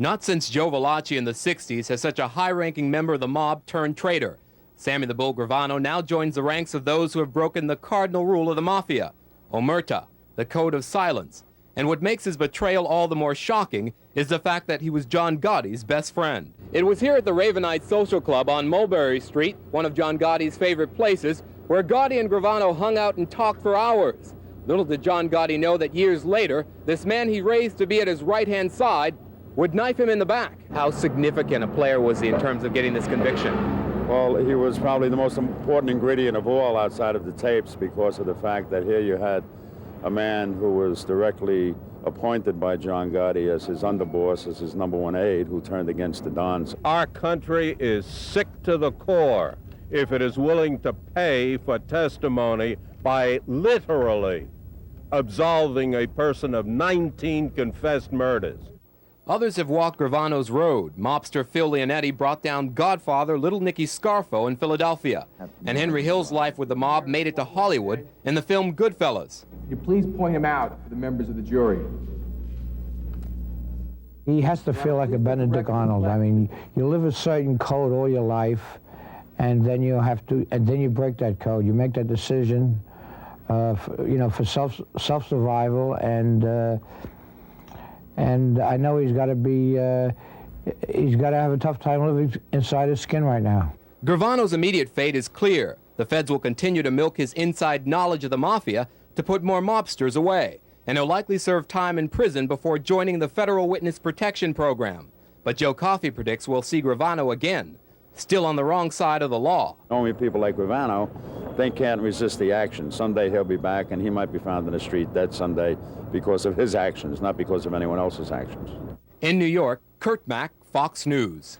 Not since Joe Valachi in the 60s has such a high-ranking member of the mob turned traitor. Sammy the Bull Gravano now joins the ranks of those who have broken the cardinal rule of the mafia, omerta, the code of silence. And what makes his betrayal all the more shocking is the fact that he was John Gotti's best friend. It was here at the Ravenite Social Club on Mulberry Street, one of John Gotti's favorite places, where Gotti and Gravano hung out and talked for hours. Little did John Gotti know that years later, this man he raised to be at his right-hand side would knife him in the back. How significant a player was he in terms of getting this conviction? Well, he was probably the most important ingredient of all outside of the tapes, because of the fact that here you had a man who was directly appointed by John Gotti as his underboss, as his #1 aide, who turned against the Dons. Our country is sick to the core if it is willing to pay for testimony by literally absolving a person of 19 confessed murders. Others have walked Gravano's road. Mobster Phil Leonetti brought down Godfather Little Nicky Scarfo in Philadelphia. And Henry Hill's life with the mob made it to Hollywood in the film Goodfellas. Could you please point him out to the members of the jury? He has to feel like a Benedict Arnold. I mean, you live a certain code all your life, and then you break that code. You make that decision, for self-survival, and I know he's got to have a tough time living inside his skin right now. Gravano's immediate fate is clear. The feds will continue to milk his inside knowledge of the mafia to put more mobsters away, and he'll likely serve time in prison before joining the Federal Witness Protection Program. But Joe Coffey predicts we'll see Gravano again, still on the wrong side of the law. Only people like Gravano, they can't resist the action. Someday he'll be back, and he might be found in the street dead someday because of his actions, not because of anyone else's actions. In New York, Kurt Mack, Fox News.